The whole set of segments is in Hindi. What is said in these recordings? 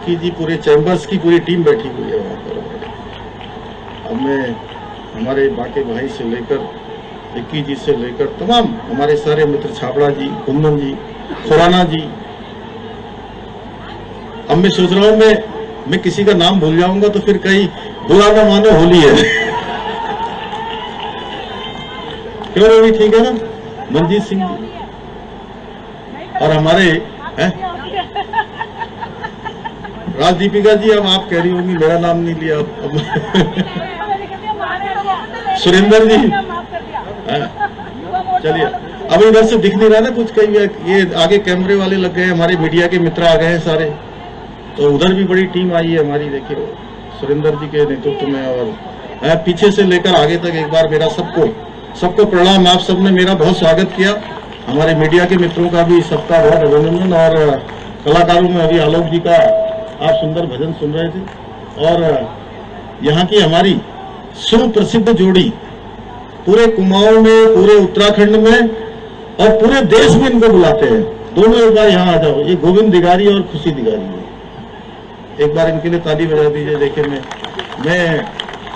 विक्की जी, पूरे चैम्बर्स की पूरी टीम बैठी हुई है वहाँ पर। अब मैं हमारे बाके भाई से लेकर विक्की जी से लेकर तमाम हमारे सारे मित्र, छाबड़ा जी, कुंदन जी, खुराना जी, अब मैं सोच रहा हूँ मैं किसी का नाम भूल जाऊंगा तो फिर कहीं बुरा ना मानो, होली है। क्यों रवि, ठीक है ना? मनजीत सिंह जी और हमारे राजदीपिका जी, अब आप कह रही होंगी मेरा नाम नहीं लिया अब। सुरेंद्र जी, चलिए, अब इधर से दिख नहीं रहा ना कुछ, कहीं ये आगे कैमरे वाले लग गए, हमारे मीडिया के मित्र आ गए हैं सारे, तो उधर भी बड़ी टीम आई है हमारी, देखिए सुरेंद्र जी के नेतृत्व में। और पीछे से लेकर आगे तक एक बार मेरा सबको प्रणाम। आप सबने मेरा बहुत स्वागत किया, हमारे मीडिया के मित्रों का भी सबका बहुत अभिनंदन। और कलाकारों में अभी आलोक जी का आप सुंदर भजन सुन रहे थे, और यहाँ की हमारी सुप्रसिद्ध जोड़ी पूरे कुमाऊं में, पूरे उत्तराखंड में और पूरे देश में इनको बुलाते हैं। दोनों एक बार यहाँ आ जाओ, ये गोविंद दिगारी और खुशी दिगारी है। एक बार इनके लिए ताली बजा दीजिए। देखिए मैं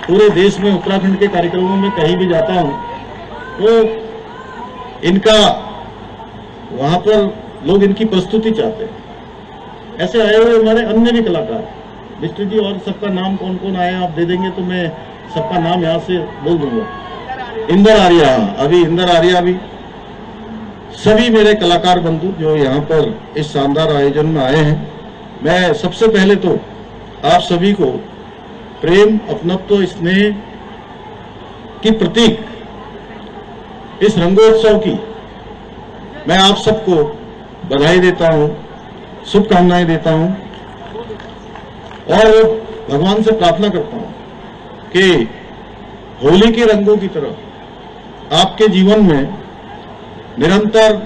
पूरे देश में उत्तराखंड के कार्यक्रमों में कहीं भी जाता हूँ तो इनका वहां पर लोग इनकी प्रस्तुति चाहते हैं। ऐसे आए हुए हमारे अन्य भी कलाकार, मिस्टर जी, और सबका नाम कौन कौन आया आप दे देंगे तो मैं सबका नाम यहाँ से बोल दूंगा। इंदर आर्या, अभी इंदर आर्या भी, सभी मेरे कलाकार बंधु जो यहाँ पर इस शानदार आयोजन में आए हैं, मैं सबसे पहले तो आप सभी को प्रेम, अपनत्व, स्नेह की प्रतीक इस रंगोत्सव की मैं आप सबको बधाई देता हूँ, शुभकामनाएं देता हूँ, और भगवान से प्रार्थना करता हूँ कि होली के रंगों की तरह आपके जीवन में निरंतर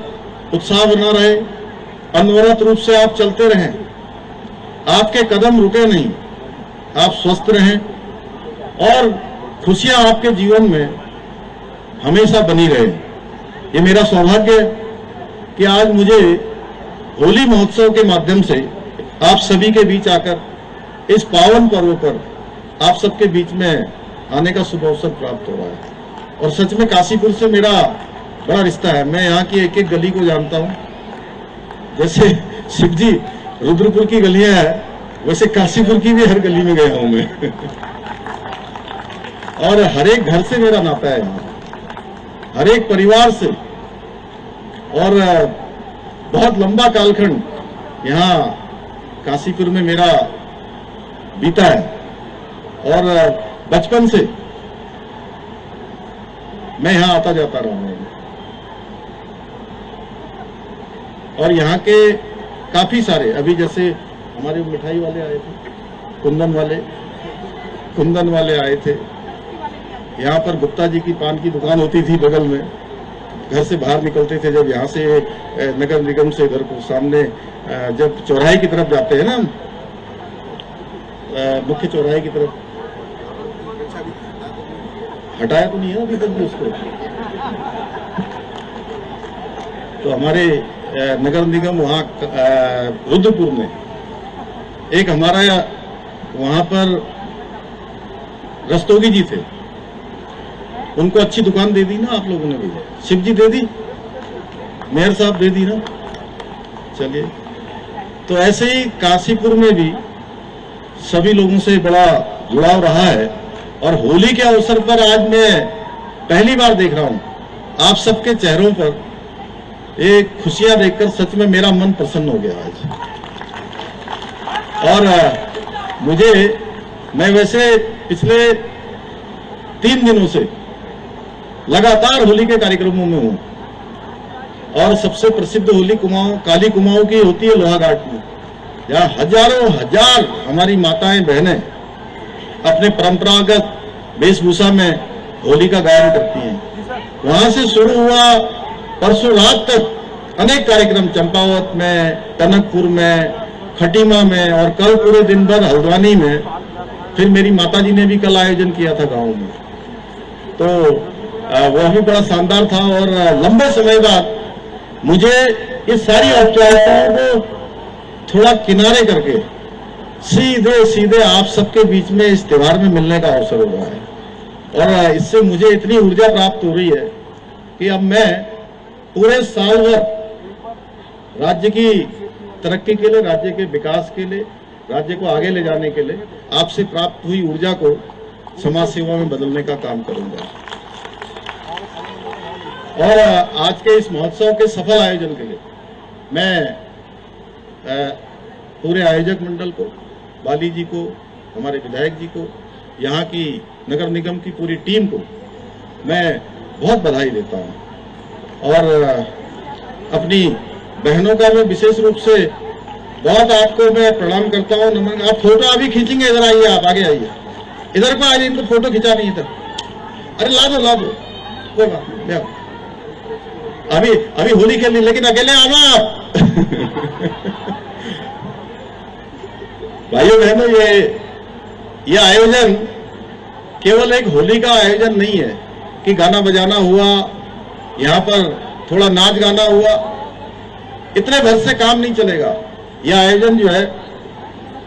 उत्साह बना रहे, अनवरत रूप से आप चलते रहें, आपके कदम रुके नहीं, आप स्वस्थ रहें और खुशियां आपके जीवन में हमेशा बनी रहे। ये मेरा सौभाग्य है कि आज मुझे होली महोत्सव के माध्यम से आप सभी के बीच आकर इस पावन पर्व पर आप सबके बीच में आने का शुभ अवसर प्राप्त हो रहा है। और सच में काशीपुर से मेरा बड़ा रिश्ता है, मैं यहाँ की एक एक गली को जानता हूँ। जैसे शिव जी रुद्रपुर की गलियां हैं, वैसे काशीपुर की भी हर गली में गया हूं मैं। और हर एक घर से मेरा नाता है यहाँ, हर एक परिवार से, और बहुत लंबा कालखंड यहाँ काशीपुर में मेरा बीता है। और बचपन से मैं यहाँ आता जाता रहा हूँ, और यहाँ के काफी सारे, अभी जैसे हमारे मिठाई वाले आए थे, कुंदन वाले आए थे, यहाँ पर गुप्ता जी की पान की दुकान होती थी बगल में, घर से बाहर निकलते थे जब यहाँ से नगर निगम से इधर को सामने जब चौराहे की तरफ जाते हैं ना, मुख्य चौराहे की तरफ, हटाया तो नहीं है अभी तक भी उसको, तो हमारे नगर निगम वहाँ रुद्रपुर में एक हमारा वहाँ पर रस्तोगी जी थे, उनको अच्छी दुकान दे दी ना आप लोगों ने भी, शिव जी दे दी, मेयर साहब दे दी ना। चलिए, तो ऐसे ही काशीपुर में भी सभी लोगों से बड़ा जुड़ाव रहा है। और होली के अवसर पर आज मैं पहली बार देख रहा हूं आप सबके चेहरों पर एक खुशियां देखकर सच में मेरा मन प्रसन्न हो गया आज। और मैं वैसे पिछले 3 दिनों से लगातार होली के कार्यक्रमों में हूं, और सबसे प्रसिद्ध होली काली कुमाऊं की होती है लोहाघाट में, जहां हजारों हजार हमारी माताएं बहनें अपने परंपरागत वेशभूषा में होली का गायन करती हैं। वहां से शुरू हुआ परसों रात तक अनेक कार्यक्रम, चंपावत में, टनकपुर में, खटीमा में, और कल पूरे दिन भर हल्द्वानी में। फिर मेरी माताजी ने भी कल आयोजन किया था गांव में, तो वह भी बड़ा शानदार था। और लंबे समय बाद मुझे इस सारी औपचारिकताओं को थोड़ा किनारे करके सीधे सीधे आप सबके बीच में इस त्योहार में मिलने का अवसर हो रहा है। और इससे मुझे इतनी ऊर्जा प्राप्त हो रही है कि अब मैं पूरे साल भर राज्य की तरक्की के लिए, राज्य के विकास के लिए, राज्य को आगे ले जाने के लिए आपसे प्राप्त हुई ऊर्जा को समाज सेवा में बदलने का काम करूंगा। और आज के इस महोत्सव के सफल आयोजन के लिए मैं पूरे आयोजक मंडल को, बाली जी को, हमारे विधायक जी को, यहाँ की नगर निगम की पूरी टीम को मैं बहुत बधाई देता हूँ। और अपनी बहनों का मैं विशेष रूप से बहुत आपको मैं प्रणाम करता हूँ, नमन। आप फोटो अभी खींचेंगे, इधर आइए, आप आगे आइए, इधर को आइए, इनको फोटो खिंचानी है इधर। अरे ला दो, कोई बात नहीं, ले आओ। अभी होली खेलनी, लेकिन अकेले आना आप। भाइयों बहनों, ये आयोजन केवल एक होली का आयोजन नहीं है कि गाना बजाना हुआ, यहाँ पर थोड़ा नाच गाना हुआ, इतने भर से काम नहीं चलेगा। यह आयोजन जो है,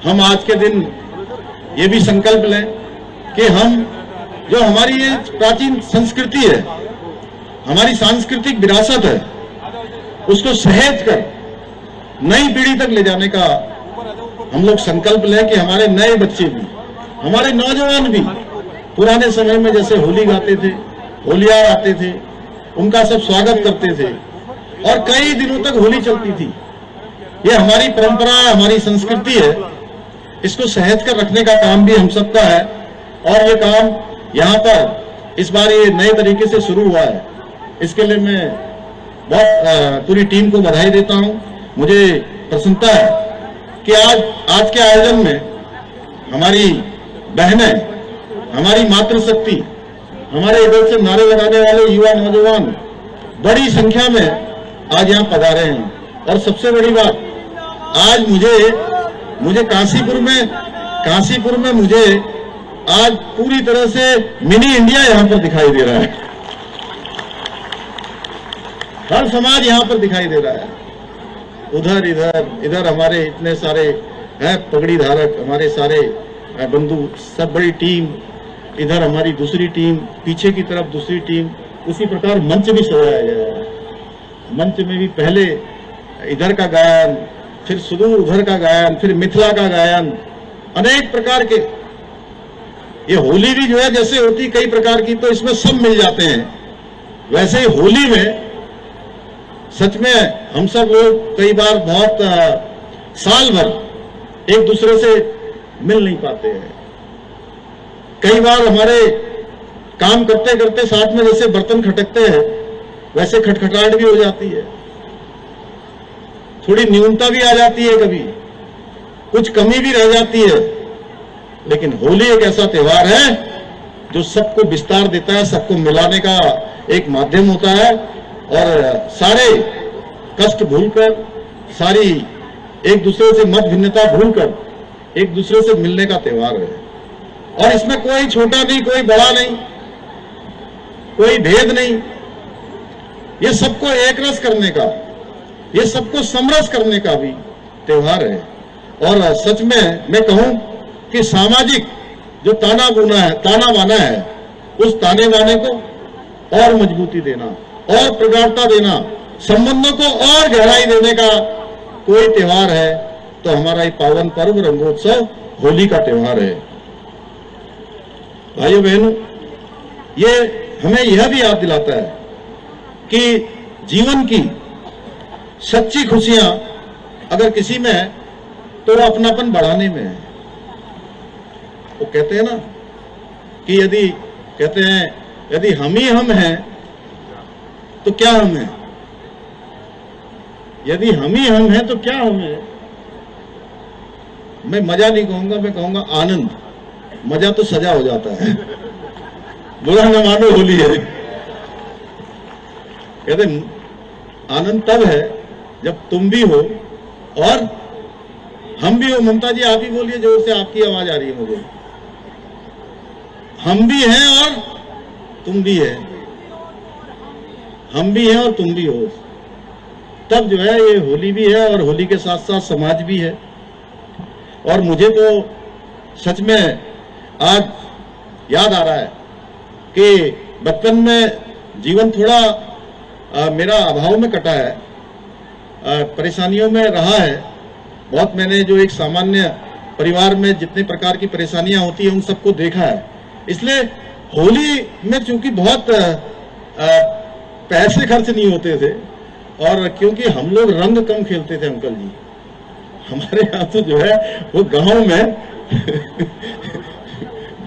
हम आज के दिन ये भी संकल्प लें कि हम जो हमारी ये प्राचीन संस्कृति है, हमारी सांस्कृतिक विरासत है, उसको सहेज कर नई पीढ़ी तक ले जाने का हम लोग संकल्प लें कि हमारे नए बच्चे भी, हमारे नौजवान भी पुराने समय में जैसे होली गाते थे, होलियार आते थे, उनका सब स्वागत करते थे और कई दिनों तक होली चलती थी। ये हमारी परंपरा, हमारी संस्कृति है, इसको सहेज कर रखने का काम भी हम सबका है। और ये काम यहाँ पर इस बार ये नए तरीके से शुरू हुआ है, इसके लिए मैं बहुत पूरी टीम को बधाई देता हूँ। मुझे प्रसन्नता है कि आज के आयोजन में हमारी बहनें, हमारी मातृशक्ति, हमारे इधर से नारे लगाने वाले युवा नौजवान बड़ी संख्या में आज यहाँ पधारे हैं। और सबसे बड़ी बात, आज मुझे काशीपुर में मुझे आज पूरी तरह से मिनी इंडिया यहाँ पर दिखाई दे रहा है। हर समाज यहाँ पर दिखाई दे रहा है। उधर इधर हमारे इतने सारे हैं पगड़ी धारक, हमारे सारे बंधु, सब बड़ी टीम, इधर हमारी दूसरी टीम, पीछे की तरफ दूसरी टीम। उसी प्रकार मंच भी सजाया गया है। मंच में भी पहले इधर का गायन, फिर सुदूर उधर का गायन, फिर मिथिला का गायन, अनेक प्रकार के। ये होली भी जो है जैसे होती कई प्रकार की, तो इसमें सब मिल जाते हैं। वैसे ही होली में सच में हम सब लोग कई बार बहुत साल भर एक दूसरे से मिल नहीं पाते हैं। कई बार हमारे काम करते करते साथ में जैसे बर्तन खटकते हैं, वैसे खटखटाहट भी हो जाती है, थोड़ी न्यूनता भी आ जाती है, कभी कुछ कमी भी रह जाती है। लेकिन होली एक ऐसा त्योहार है जो सबको विस्तार देता है, सबको मिलाने का एक माध्यम होता है। और सारे कष्ट भूलकर, सारी एक दूसरे से मत भिन्नता भूलकर एक दूसरे से मिलने का त्योहार है। और इसमें कोई छोटा नहीं, कोई बड़ा नहीं, कोई भेद नहीं। ये सबको एक रस करने का, ये सबको समरस करने का भी त्योहार है। और सच में मैं कहूं कि सामाजिक जो ताना बाना है, उस ताने बाने को और मजबूती देना और प्रगाढ़ता देना, संबंधों को और गहराई देने का कोई त्योहार है तो हमारा ये पावन पर्व रंगोत्सव होली का त्योहार है। भाइयों बहनों, ये हमें यह भी याद दिलाता है कि जीवन की सच्ची खुशियां अगर किसी में है तो वो अपनापन बढ़ाने में है। वो कहते हैं ना कि यदि हम ही हम हैं तो क्या हम हैं, यदि हम ही हम हैं तो क्या हम हैं। मैं मजा नहीं कहूंगा, मैं कहूंगा आनंद। मजा तो सजा हो जाता है, बुरा न मानो होली है। कहते आनंद तब है जब तुम भी हो और हम भी हो। ममता जी आप ही बोलिए जोर से, आपकी आवाज आ रही है मुझे। हम भी हैं और तुम भी है, हम भी हैं और तुम भी हो। तब जो है ये होली भी है और होली के साथ साथ समाज भी है। और मुझे तो सच में आज याद आ रहा है कि बचपन में जीवन थोड़ा मेरा अभाव में कटा है, परेशानियों में रहा है बहुत। मैंने जो एक सामान्य परिवार में जितने प्रकार की परेशानियां होती है उन सबको देखा है। इसलिए होली में चूंकि बहुत पैसे खर्च नहीं होते थे, और क्योंकि हम लोग रंग कम खेलते थे अंकल जी, हमारे यहाँ तो जो है वो गांव में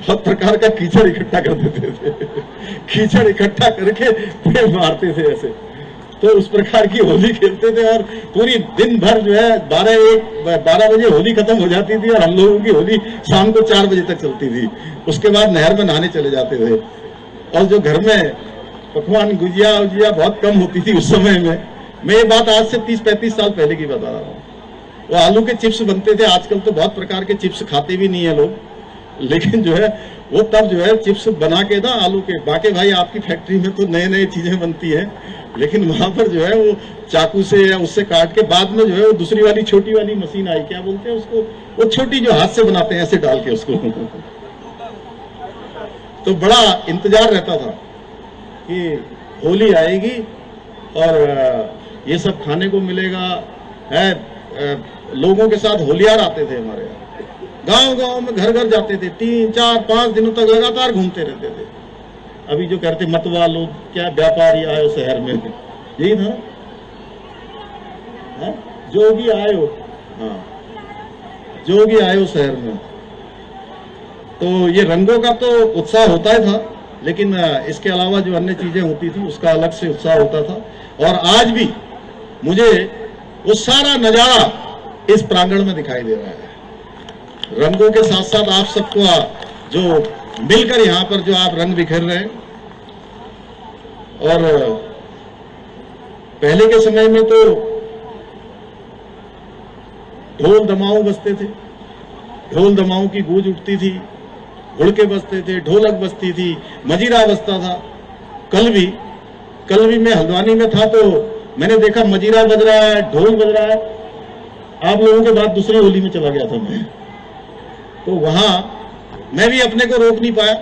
बहुत प्रकार का कीचड़ इकट्ठा कर देते थे, कीचड़ इकट्ठा करके फिर मारते थे ऐसे। तो उस प्रकार की होली खेलते थे और पूरी दिन भर जो है 12 बजे होली खत्म हो जाती थी और हम लोगों की होली शाम को 4 बजे तक चलती थी। उसके बाद नहर में नहाने चले जाते थे। और जो घर में पकवान गुजिया उजिया बहुत कम होती थी उस समय में, मैं ये बात आज से 30-35 साल पहले की बता रहा हूँ। वो आलू के चिप्स बनते थे, आजकल तो बहुत प्रकार के चिप्स खाते भी नहीं है लोग, लेकिन जो है वो तब जो है चिप्स बना के ना आलू के, बाकी भाई आपकी फैक्ट्री में तो नए नए चीजें बनती है, लेकिन वहां पर जो है वो चाकू से या उससे काट के बाद में जो है वो दूसरी वाली छोटी वाली मशीन आई, क्या बोलते हैं उसको, वो छोटी जो हाथ से बनाते हैं ऐसे डाल के उसको तो बड़ा इंतजार रहता था कि होली आएगी और ये सब खाने को मिलेगा है। लोगों के साथ होलियार आते थे हमारे यहाँ, गांव गांव में घर घर जाते थे, 3-4-5 दिनों तक लगातार घूमते रहते थे। अभी जो कहते मतवा लो क्या व्यापारी आयो शहर में, यही था ना, जोगी आयो, हाँ जोगी आयो शहर में। तो ये रंगों का तो उत्साह होता ही था, लेकिन इसके अलावा जो अन्य चीजें होती थी उसका अलग से उत्साह होता था। और आज भी मुझे वो सारा नजारा इस प्रांगण में दिखाई दे रहा है। रंगों के साथ साथ आप सबको जो मिलकर यहाँ पर जो आप रंग बिखेर रहे हैं, और पहले के समय में तो ढोल दमाऊ बजते थे, ढोल दमाऊ की गूंज उठती थी, हुड़के बजते थे, ढोलक बजती थी, मजीरा बजता था। कल भी मैं हल्द्वानी में था तो मैंने देखा मजीरा बज रहा है, ढोल बज रहा है। आप लोगों के बाद दूसरी होली में चला गया था मैं, तो वहां मैं भी अपने को रोक नहीं पाया,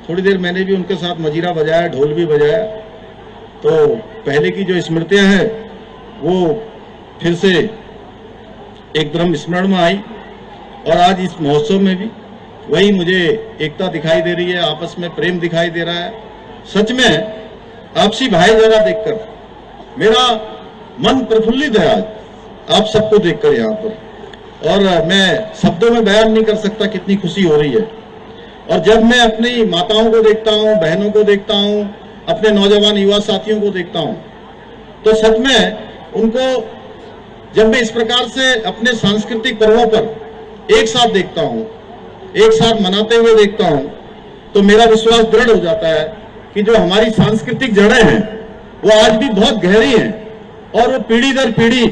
थोड़ी देर मैंने भी उनके साथ मजीरा बजाया, ढोल भी बजाया। तो पहले की जो स्मृतियां हैं वो फिर से एकदम स्मरण में आई, और आज इस महोत्सव में भी वही मुझे एकता दिखाई दे रही है, आपस में प्रेम दिखाई दे रहा है। सच में आपसी भाईचारा देखकर मेरा मन प्रफुल्लित है आज, आप सबको देखकर यहाँ पर, और मैं शब्दों में बयान नहीं कर सकता कितनी खुशी हो रही है। और जब मैं अपनी माताओं को देखता हूँ, बहनों को देखता हूँ, अपने नौजवान युवा साथियों को देखता हूँ, तो सच में उनको जब मैं इस प्रकार से अपने सांस्कृतिक पर्वों पर एक साथ देखता हूँ, एक साथ मनाते हुए देखता हूँ, तो मेरा विश्वास दृढ़ हो जाता है कि जो हमारी सांस्कृतिक जड़ें हैं वो आज भी बहुत गहरी हैं और वो पीढ़ी दर पीढ़ी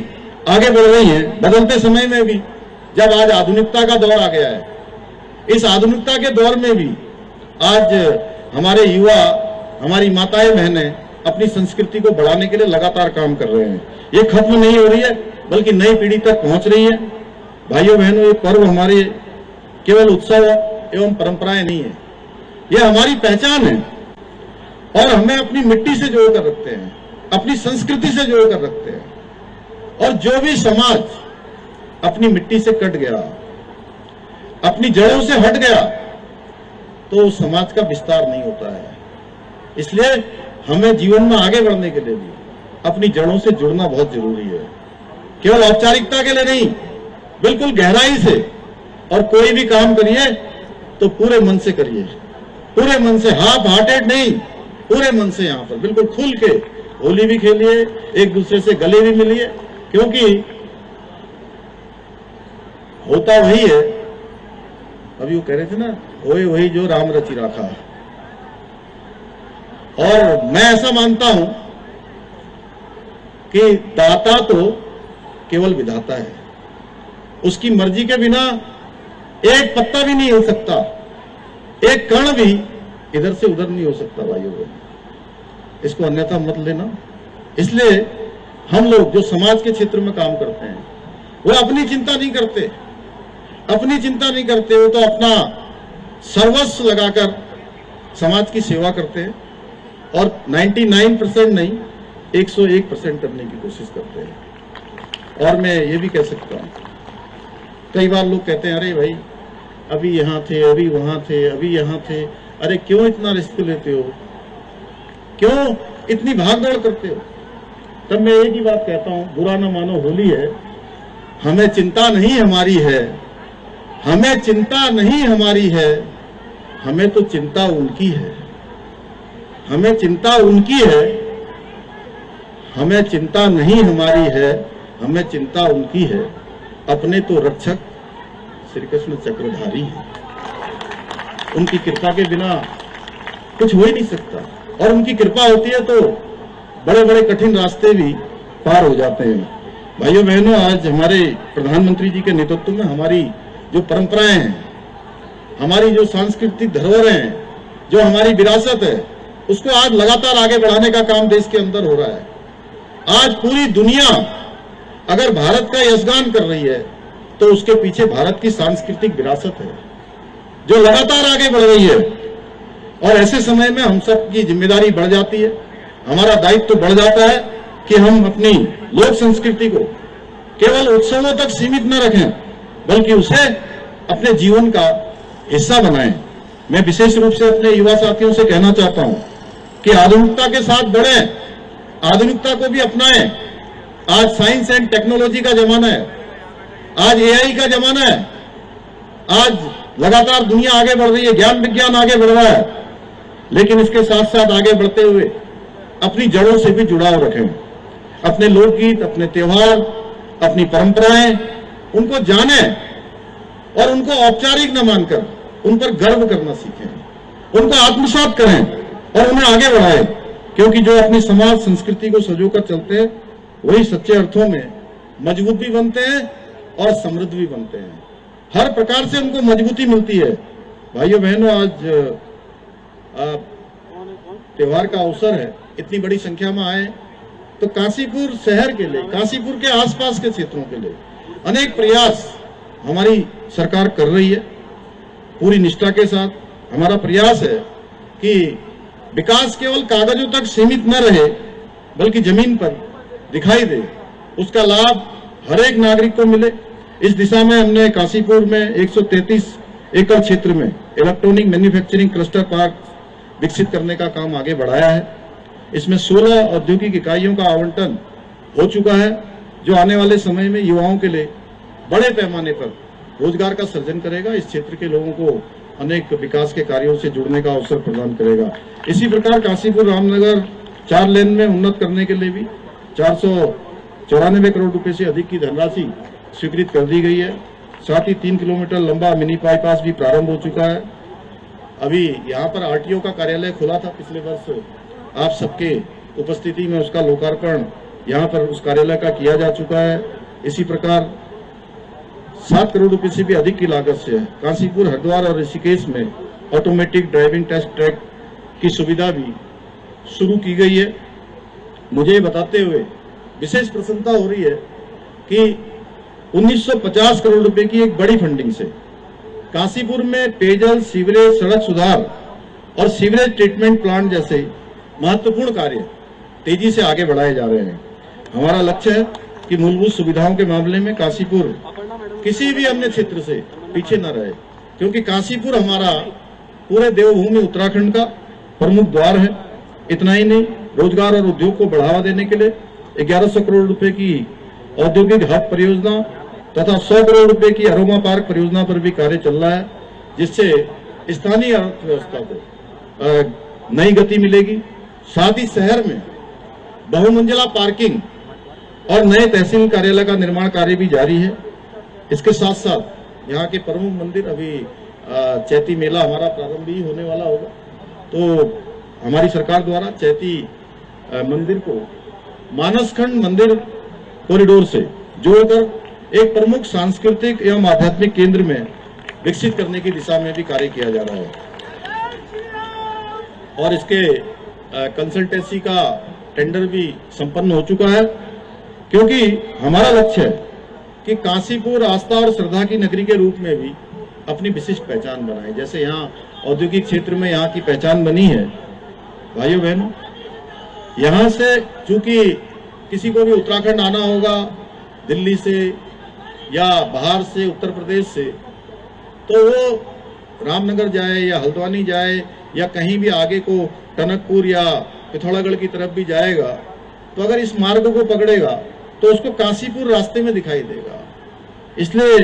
आगे बढ़ रही हैं। बदलते समय में भी, जब आज आधुनिकता का दौर आ गया है, इस आधुनिकता के दौर में भी आज हमारे युवा, हमारी माताएं बहनें अपनी संस्कृति को बढ़ाने के लिए लगातार काम कर रहे हैं। ये खत्म नहीं हो रही है, बल्कि नई पीढ़ी तक पहुंच रही है। भाइयों बहनों, ये पर्व हमारे केवल उत्सव एवं परंपराएं नहीं है, ये हमारी पहचान है, और हमें अपनी मिट्टी से जोड़ कर रखते हैं, अपनी संस्कृति से जोड़ कर रखते हैं। और जो भी समाज अपनी मिट्टी से कट गया, अपनी जड़ों से हट गया, तो समाज का विस्तार नहीं होता है। इसलिए हमें जीवन में आगे बढ़ने के लिए भी अपनी जड़ों से जुड़ना बहुत जरूरी है, केवल औपचारिकता के लिए नहीं, बिल्कुल गहराई से। और कोई भी काम करिए तो पूरे मन से करिए, पूरे मन से, हाफ हार्टेड नहीं, पूरे मन से यहाँ पर बिल्कुल खुल के होली भी खेलिए, एक दूसरे से गले भी मिलिए, क्योंकि होता वही है। अभी वो कह रहे थे ना, होए वही जो राम रचि राखा। और मैं ऐसा मानता हूं कि दाता तो केवल विधाता है, उसकी मर्जी के बिना एक पत्ता भी नहीं हो सकता, एक कण भी इधर से उधर नहीं हो सकता। भाइयों, इसको अन्यथा मत लेना। इसलिए हम लोग जो समाज के क्षेत्र में काम करते हैं वो अपनी चिंता नहीं करते, अपनी चिंता नहीं करते हो तो अपना सर्वस्व लगाकर समाज की सेवा करते हैं और 99% नहीं 101% करने की कोशिश करते हैं। और मैं ये भी कह सकता हूँ, कई बार लोग कहते हैं अरे भाई अभी यहाँ थे, अभी वहां थे, अभी यहाँ थे, अरे क्यों इतना रिस्क लेते हो, क्यों इतनी भागदौड़ करते हो। तब मैं एक ही बात कहता हूँ, बुरा न मानो होली है, हमें चिंता नहीं हमारी है, हमें चिंता नहीं हमारी है, हमें तो चिंता उनकी है, हमें चिंता उनकी है, हमें चिंता नहीं हमारी है, हमें चिंता उनकी है, अपने तो रक्षक श्री कृष्ण चक्रधारी है। उनकी कृपा के बिना कुछ हो ही नहीं सकता, और उनकी कृपा होती है तो बड़े बड़े कठिन रास्ते भी पार हो जाते हैं। भाइयों बहनों, आज हमारे प्रधानमंत्री जी के नेतृत्व में हमारी जो परंपराएं हैं, हमारी जो सांस्कृतिक धरोहर हैं, जो हमारी विरासत है, उसको आज लगातार आगे बढ़ाने का काम देश के अंदर हो रहा है। आज पूरी दुनिया अगर भारत का यशगान कर रही है तो उसके पीछे भारत की सांस्कृतिक विरासत है जो लगातार आगे बढ़ रही है। और ऐसे समय में हम सब की जिम्मेदारी बढ़ जाती है, हमारा दायित्व बढ़ जाता है कि हम अपनी लोक संस्कृति को केवल उत्सवों तक सीमित न रखें, बल्कि उसे अपने जीवन का हिस्सा बनाएं। मैं विशेष रूप से अपने युवा साथियों से कहना चाहता हूं कि आधुनिकता के साथ बढ़ें, आधुनिकता को भी अपनाएं। आज साइंस एंड टेक्नोलॉजी का जमाना है, आज एआई का जमाना है, आज लगातार दुनिया आगे बढ़ रही है, ज्ञान विज्ञान आगे बढ़ रहा है, लेकिन इसके साथ साथ आगे बढ़ते हुए अपनी जड़ों से भी जुड़ाव रखें। अपने लोकगीत, अपने त्योहार, अपनी परंपराएं, उनको जानें और उनको औपचारिक न मानकर उन पर गर्व करना सीखें, उनको आत्मसात करें और उन्हें आगे बढ़ाएं। क्योंकि जो अपनी समाज संस्कृति को संजोकर चलते हैं वही सच्चे अर्थों में मजबूत भी बनते हैं और समृद्ध भी बनते हैं। हर प्रकार से उनको मजबूती मिलती है। भाइयों बहनों, आज त्योहार का अवसर है, इतनी बड़ी संख्या में आए तो काशीपुर शहर के लिए, काशीपुर के आसपास के क्षेत्रों के लिए अनेक प्रयास हमारी सरकार कर रही है। पूरी निष्ठा के साथ हमारा प्रयास है कि विकास केवल कागजों तक सीमित न रहे, बल्कि जमीन पर दिखाई दे, उसका लाभ हर एक नागरिक को मिले। इस दिशा में हमने काशीपुर में 133 एकड़ क्षेत्र में इलेक्ट्रॉनिक मैन्युफैक्चरिंग क्लस्टर पार्क विकसित करने का काम आगे बढ़ाया है। इसमें 16 औद्योगिक इकाइयों का आवंटन हो चुका है, जो आने वाले समय में युवाओं के लिए बड़े पैमाने पर रोजगार का सृजन करेगा, इस क्षेत्र के लोगों को अनेक विकास के कार्यों से जुड़ने का अवसर प्रदान करेगा। इसी प्रकार काशीपुर रामनगर 4 लेन में उन्नत करने के लिए भी 494 करोड़ रुपए से अधिक की धनराशि स्वीकृत कर दी गई है। साथ ही 3 किलोमीटर लंबा मिनी बाईपास भी प्रारंभ हो चुका है। अभी यहाँ पर आरटीओ का कार्यालय खुला था पिछले वर्ष, आप सबके उपस्थिति में उसका लोकार्पण यहाँ पर उस कार्यालय का किया जा चुका है। इसी प्रकार 7 करोड़ रुपए से भी अधिक की लागत से काशीपुर, हरिद्वार और ऋषिकेश में ऑटोमेटिक ड्राइविंग टेस्ट ट्रैक की सुविधा भी शुरू की गई है। मुझे बताते हुए विशेष प्रसन्नता हो रही है कि 1950 करोड़ रुपए की एक बड़ी फंडिंग से काशीपुर में पेयजल, सीवरेज, सड़क सुधार और सीवरेज ट्रीटमेंट प्लांट जैसे महत्वपूर्ण कार्य तेजी से आगे बढ़ाए जा रहे हैं। हमारा लक्ष्य है कि मूलभूत सुविधाओं के मामले में काशीपुर किसी भी अन्य क्षेत्र से पीछे न रहे, क्योंकि काशीपुर हमारा पूरे देवभूमि उत्तराखंड का प्रमुख द्वार है। इतना ही नहीं, रोजगार और उद्योग को बढ़ावा देने के लिए 1100 करोड़ रुपए की औद्योगिक हब परियोजना तथा 100 करोड़ रुपए की अरोमा पार्क परियोजना पर भी कार्य चल रहा है, जिससे स्थानीय अर्थव्यवस्था को नई गति मिलेगी। साथ ही शहर में बहुमंजिला पार्किंग और नए तहसील कार्यालय का निर्माण कार्य भी जारी है। इसके साथ साथ यहाँ के प्रमुख मंदिर, अभी चैती मेला हमारा प्रारंभ ही होने वाला होगा, तो हमारी सरकार द्वारा चैती मंदिर को मानसखंड मंदिर कॉरिडोर से जोड़कर एक प्रमुख सांस्कृतिक एवं आध्यात्मिक केंद्र में विकसित करने की दिशा में भी कार्य किया जा रहा है। और इसके कंसल्टेंसी का टेंडर भी संपन्न हो चुका है, क्योंकि हमारा लक्ष्य है कि काशीपुर आस्था और श्रद्धा की नगरी के रूप में भी अपनी विशिष्ट पहचान बनाए। जैसे यहाँ औद्योगिक क्षेत्र में यहाँ की पहचान बनी है। भाइयों बहनों, यहाँ से चूंकि किसी को भी उत्तराखंड आना होगा दिल्ली से या बाहर से, उत्तर प्रदेश से, तो वो रामनगर जाए या हल्द्वानी जाए या कहीं भी आगे को टनकपुर या पिथौरागढ़ की तरफ भी जाएगा, तो अगर इस मार्ग को पकड़ेगा तो उसको काशीपुर रास्ते में दिखाई देगा। इसलिए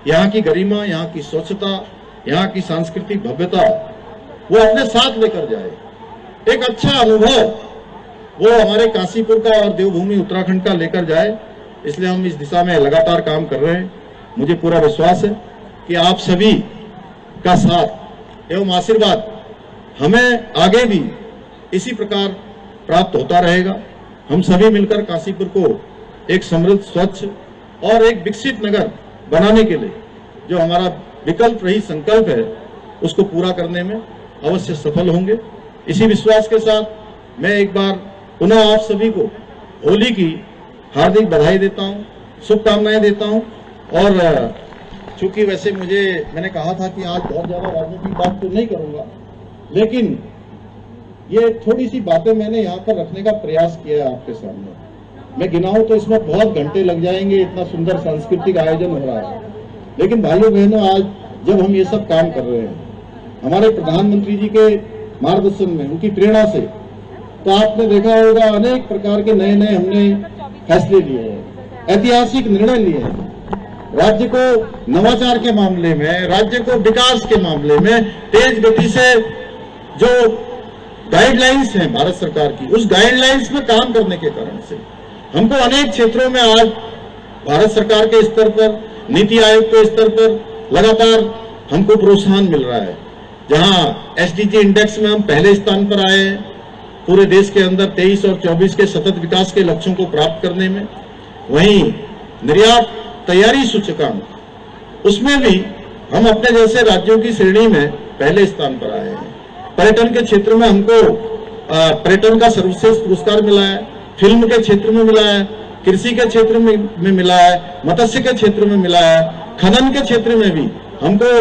यहाँ की गरिमा, यहाँ की स्वच्छता, यहाँ की सांस्कृतिक भव्यता वो अपने साथ लेकर जाए, एक अच्छा अनुभव वो हमारे काशीपुर का और देवभूमि उत्तराखंड का लेकर जाए। इसलिए हम इस दिशा में लगातार काम कर रहे हैं। मुझे पूरा विश्वास है कि आप सभी का साथ एवं आशीर्वाद हमें आगे भी इसी प्रकार प्राप्त होता रहेगा। हम सभी मिलकर काशीपुर को एक समृद्ध, स्वच्छ और एक विकसित नगर बनाने के लिए जो हमारा विकल्प रही संकल्प है, उसको पूरा करने में अवश्य सफल होंगे। इसी विश्वास के साथ मैं एक बार पुनः आप सभी को होली की हार्दिक बधाई देता हूं, शुभकामनाएं देता हूं। और चूंकि वैसे मैंने कहा था कि आज बहुत ज्यादा राजनीतिक बात तो नहीं करूंगा, लेकिन ये थोड़ी सी बातें मैंने यहाँ पर रखने का प्रयास किया है आपके सामने। मैं गिनाऊं तो इसमें बहुत घंटे लग जाएंगे, इतना सुंदर सांस्कृतिक आयोजन हो रहा है। लेकिन भाइयों बहनों, आज जब हम ये सब काम कर रहे हैं हमारे प्रधानमंत्री जी के मार्गदर्शन में, उनकी प्रेरणा से, तो आपने देखा होगा अनेक प्रकार के नए नए हमने फैसले लिए हैं, ऐतिहासिक निर्णय लिए हैं। राज्य को नवाचार के मामले में, राज्य को विकास के मामले में तेज गति से जो गाइडलाइंस हैं भारत सरकार की, उस गाइडलाइंस में काम करने के कारण से हमको अनेक क्षेत्रों में आज भारत सरकार के स्तर पर, नीति आयोग के स्तर पर लगातार हमको प्रोत्साहन मिल रहा है। जहां एसडीजी इंडेक्स में हम पहले स्थान पर आए हैं पूरे देश के अंदर 23 और 24 के सतत विकास के लक्ष्यों को प्राप्त करने में, वहीं निर्यात तैयारी सूचकांक उसमें भी हम अपने जैसे राज्यों की श्रेणी में पहले स्थान पर आए हैं। पर्यटन के क्षेत्र में हमको पर्यटन का सर्वश्रेष्ठ पुरस्कार मिला है, फिल्म के क्षेत्र में मिला है, कृषि के क्षेत्र में मिला है, मत्स्य के क्षेत्र में मिला है, खनन के क्षेत्र में भी हमको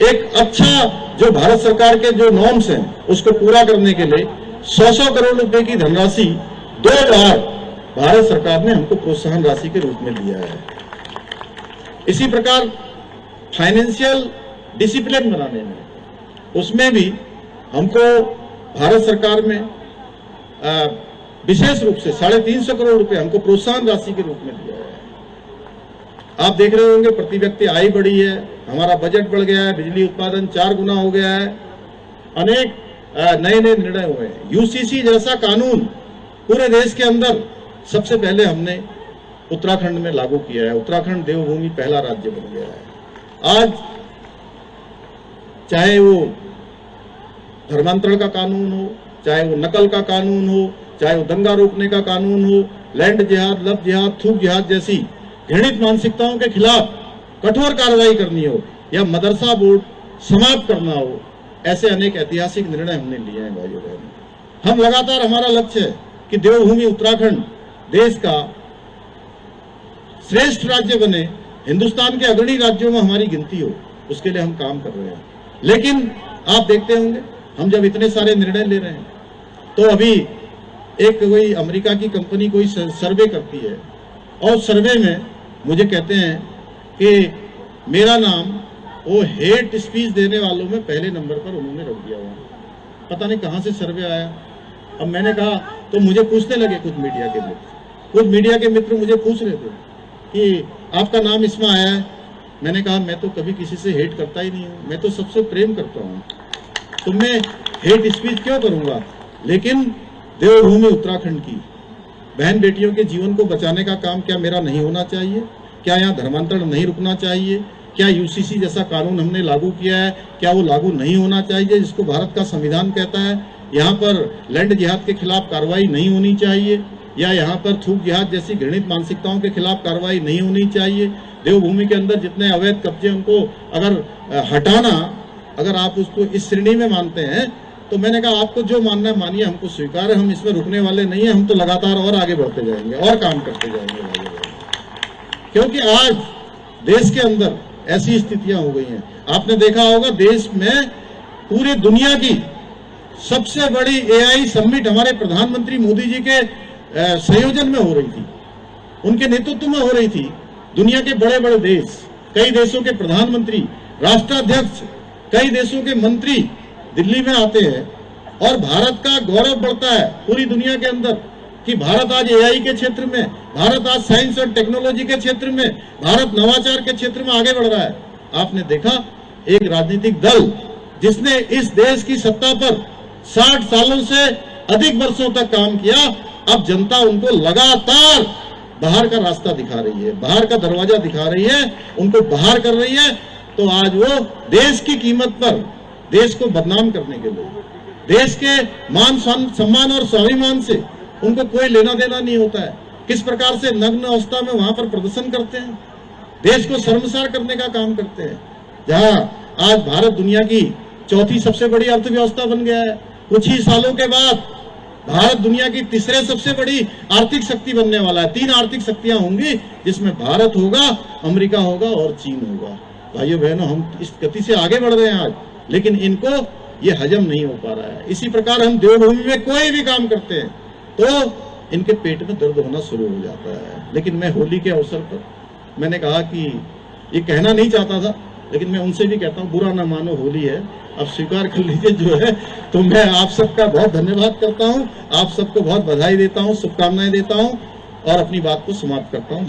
एक अच्छा जो भारत सरकार के जो नॉर्म्स हैं उसको पूरा करने के लिए 100 करोड़ रुपए की धनराशि 2 बार भारत सरकार ने हमको प्रोत्साहन राशि के रूप में दिया है। इसी प्रकार फाइनेंशियल डिसिप्लिन बनाने में, उसमें भी हमको भारत सरकार में विशेष रूप से 350 करोड़ रुपए हमको प्रोत्साहन राशि के रूप में दिया है। आप देख रहे होंगे प्रति व्यक्ति आय बढ़ी है, हमारा बजट बढ़ गया है, बिजली उत्पादन 4 गुना हो गया है, अनेक नए नए निर्णय हुए हैं। यूसीसी जैसा कानून पूरे देश के अंदर सबसे पहले हमने उत्तराखंड में लागू किया है। उत्तराखंड देवभूमि पहला राज्य बन गया है। आज चाहे वो धर्मांतरण का कानून हो, चाहे वो नकल का कानून हो, चाहे वो दंगा रोकने का कानून हो, लैंड जिहाद, लव जिहाद, थूक जिहाद जैसी घृणित मानसिकताओं के खिलाफ कठोर कार्रवाई करनी हो, या मदरसा बोर्ड समाप्त करना हो, ऐसे अनेक ऐतिहासिक निर्णय हमने लिए हैं। भाइयों बहनों, हम लगातार, हमारा लक्ष्य है कि देवभूमि उत्तराखंड देश का श्रेष्ठ राज्य बने, हिंदुस्तान के अग्रणी राज्यों में हमारी गिनती हो, उसके लिए हम काम कर रहे हैं। लेकिन आप देखते होंगे हम जब इतने सारे निर्णय ले रहे हैं, तो अभी एक कोई अमेरिका की कंपनी कोई सर्वे करती है, और सर्वे में मुझे कहते हैं कि मेरा नाम वो हेट स्पीच देने वालों में पहले नंबर पर उन्होंने रख दिया हुआ। पता नहीं कहां से सर्वे आया। अब मैंने कहा, तो मुझे पूछने लगे कुछ मीडिया के मित्र मुझे पूछ रहे थे कि आपका नाम इसमें आया है। मैंने कहा, मैं तो कभी किसी से हेट करता ही नहीं हूँ, मैं तो सबसे प्रेम करता हूँ, तो मैं हेट स्पीच क्यों करूंगा। लेकिन देवभूमि उत्तराखंड की बहन बेटियों के जीवन को बचाने का काम क्या मेरा नहीं होना चाहिए? क्या यहाँ धर्मांतरण नहीं रुकना चाहिए? क्या यूसीसी जैसा कानून हमने लागू किया है, क्या वो लागू नहीं होना चाहिए, जिसको भारत का संविधान कहता है? यहाँ पर लैंड जिहाद के खिलाफ कार्रवाई नहीं होनी चाहिए, या यहाँ पर थूक जिहाद जैसी घृणित मानसिकताओं के खिलाफ कार्रवाई नहीं होनी चाहिए? देवभूमि के अंदर जितने अवैध कब्जे, उनको अगर हटाना, अगर आप उसको इस श्रेणी में मानते हैं, तो मैंने कहा आपको जो मानना है मानिए, हमको स्वीकार है, हम इसमें रुकने वाले नहीं है, हम तो लगातार और आगे बढ़ते जाएंगे और काम करते जाएंगे। क्योंकि आज देश के अंदर ऐसी स्थितियां हो गई हैं। आपने देखा होगा देश में पूरे दुनिया की सबसे बड़ी एआई समिट हमारे प्रधानमंत्री मोदी जी के संयोजन में हो रही थी, उनके नेतृत्व में हो रही थी। दुनिया के बड़े बड़े देश, कई देशों के प्रधानमंत्री, राष्ट्राध्यक्ष, कई देशों के मंत्री दिल्ली में आते हैं और भारत का गौरव बढ़ता है पूरी दुनिया के अंदर कि भारत आज एआई के क्षेत्र में, भारत आज साइंस और टेक्नोलॉजी के क्षेत्र में, भारत नवाचार के क्षेत्र में आगे बढ़ रहा है। आपने देखा एक राजनीतिक दल जिसने इस देश की सत्ता पर 60 सालों से अधिक वर्षों तक काम किया, अब जनता उनको लगातार बाहर का रास्ता दिखा रही है, बाहर का दरवाजा दिखा रही है, उनको बाहर कर रही है। तो आज वो देश की कीमत पर देश को बदनाम करने के लिए, देश के मान सम्मान और स्वाभिमान से उनको कोई लेना देना नहीं होता है। किस प्रकार से नग्न अवस्था में वहां पर प्रदर्शन करते हैं, देश को शर्मसार करने का काम करते हैं। जहां आज भारत दुनिया की चौथी सबसे बड़ी अर्थव्यवस्था बन गया है, कुछ ही सालों के बाद भारत दुनिया की तीसरे सबसे बड़ी आर्थिक शक्ति बनने वाला है। 3 आर्थिक शक्तियां होंगी जिसमें भारत होगा, अमेरिका होगा और चीन होगा। भाइयों बहनों, हम इस गति से आगे बढ़ रहे हैं आज, लेकिन इनको ये हजम नहीं हो पा रहा है। इसी प्रकार हम देवभूमि में कोई भी काम करते हैं तो इनके पेट में दर्द होना शुरू हो जाता है। लेकिन मैं होली के अवसर पर मैंने कहा कि ये कहना नहीं चाहता था, लेकिन मैं उनसे भी कहता हूँ, बुरा ना मानो, होली है, अब स्वीकार कर लीजिए जो है। तो मैं आप सबका बहुत धन्यवाद करता हूँ, आप सबको बहुत बधाई देता हूँ, शुभकामनाएं देता हूँ और अपनी बात को समाप्त करता हूँ।